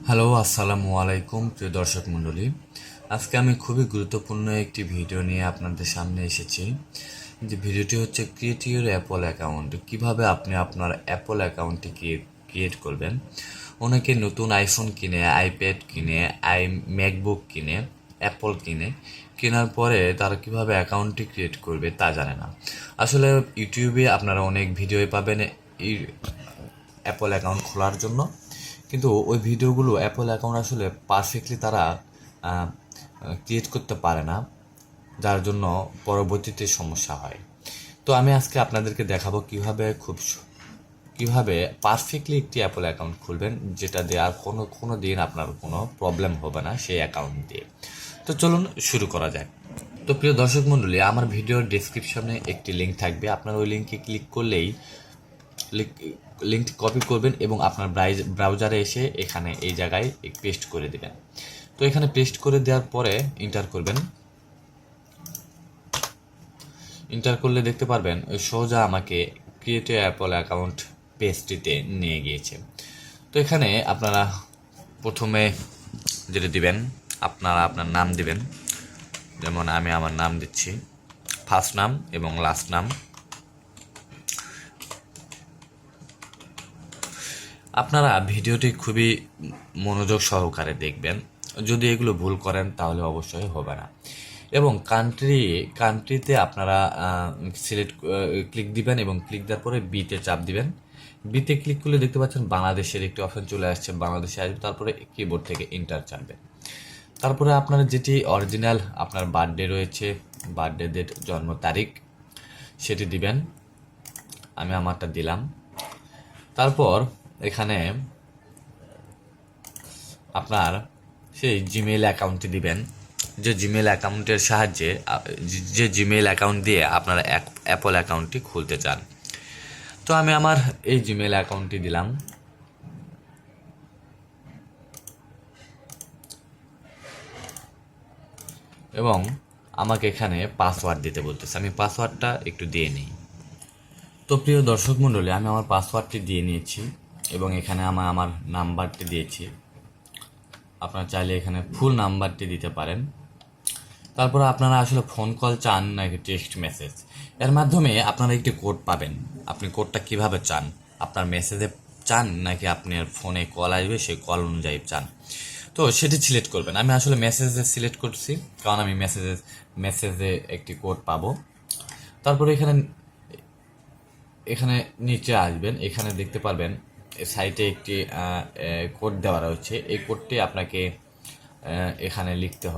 Hello, আসসালামু আলাইকুম প্রিয় দর্শক মণ্ডলী। আজকে আমি খুবই গুরুত্বপূর্ণ একটি ভিডিও নিয়ে আপনাদের সামনে এসেছি। যে ভিডিওটি হচ্ছে ক্রিয়েট ইউর অ্যাপল অ্যাকাউন্ট। কীভাবে আপনি আপনার অ্যাপল অ্যাকাউন্টটি ক্রিয়েট করবেন। অনেকে নতুন আইফোন কিনে, আইপ্যাড কিনে, ম্যাকবুক কিনে, অ্যাপল কিনে, কেনার পরে তারা কীভাবে অ্যাকাউন্টটি ক্রিয়েট করবে তা জানে না। আসলে ইউটিউবে আপনারা অনেক ভিডিও পাবেন এই অ্যাপল অ্যাকাউন্ট খোলার জন্য, কিন্তু ওই ভিডিওগুলো অ্যাপল অ্যাকাউন্ট আসলে পারফেক্টলি তারা ক্রিয়েট করতে পারে না, যার জন্য পরবর্তীতে সমস্যা হয়। তো আমি আজকে আপনাদেরকে দেখাবো কিভাবে পারফেক্টলি একটি অ্যাপল অ্যাকাউন্ট খুলবেন, যেটা দিয়ে আর কোনো দিন আপনার কোনো প্রবলেম হবে না সেই অ্যাকাউন্ট দিয়ে। তো চলুন শুরু করা যাক। তো প্রিয় দর্শক মণ্ডলী, আমার ভিডিওর ডেসক্রিপশনে একটি লিঙ্ক থাকবে। আপনার ওই লিঙ্কে ক্লিক করলেই লিঙ্কটি কপি করবেন এবং আপনার ব্রাউজারে এসে এখানে এই জায়গায় পেস্ট করে দেবেন। তো এখানে পেস্ট করে দেওয়ার পরে ইন্টার করবেন। ইন্টার করলে দেখতে পারবেন সোজা আমাকে ক্রিয়েট অ্যাপল অ্যাকাউন্ট পেজটিতে নিয়ে গিয়েছে। তো এখানে আপনারা প্রথমে যেটা দিবেন, আপনারা আপনার নাম দিবেন। যেমন আমি আমার নাম দিচ্ছি, ফার্স্ট নাম এবং লাস্ট নাম। আপনারা ভিডিওটি খুবই মনোযোগ সহকারে দেখবেন। যদি এগুলো ভুল করেন তাহলে অবশ্যই হবে না। এবং কান্ট্রিতে আপনারা ক্লিক দিবেন এবং ক্লিক দেওয়ার পরে বিতে চাপ দিবেন। বিতে ক্লিক করলে দেখতে পাচ্ছেন বাংলাদেশের একটি অপশন চলে আসছে, বাংলাদেশে আসবে। তারপরে কিবোর্ড থেকে ইন্টার চাপবেন। তারপরে আপনার যেটি অরিজিনাল আপনার বার্থডে রয়েছে, বার্থডে ডেট, জন্ম তারিখ, সেটি দিবেন। আমি আমারটা দিলাম। তারপর এখানে আপনার সেই জিমেইল অ্যাকাউন্টটি দিবেন, যে জিমেইল অ্যাকাউন্টের সাহায্যে যে জিমেইল অ্যাকাউন্ট দিয়ে আপনারা অ্যাপল অ্যাকাউন্টটি খুলতে চান। তো আমি আমার এই জিমেইল অ্যাকাউন্টটি দিলাম এবং আমাকে এখানে পাসওয়ার্ড দিতে বলতেছে। আমি পাসওয়ার্ডটা একটু দিয়ে নিই। তো প্রিয় দর্শক মণ্ডলী, আমি আমার পাসওয়ার্ডটি দিয়ে নিয়েছি এবং এখানে আমার নাম্বারটি দিয়েছি। আপনারা চাইলে এখানে ফুল নাম্বারটি দিতে পারেন। তারপরে আপনারা আসলে ফোন কল চান নাকি টেক্সট মেসেজ, এর মাধ্যমে আপনারা একটি কোড পাবেন। আপনি কোডটা কিভাবে চান, আপনার মেসেজে চান নাকি আপনার ফোনে কল আসবে সেই কল অনুযায়ী চান, তো সেটি সিলেক্ট করবেন। আমি আসলে মেসেজে সিলেক্ট করছি, কারণ আমি মেসেজে একটি কোড পাবো। তারপরে এখানে নিচে আসবেন, এখানে দেখতে পারবেন সাইটে একটি কোড দেওয়া রয়েছে। এই কোডটি আপনাকে এখানে লিখতে হবে।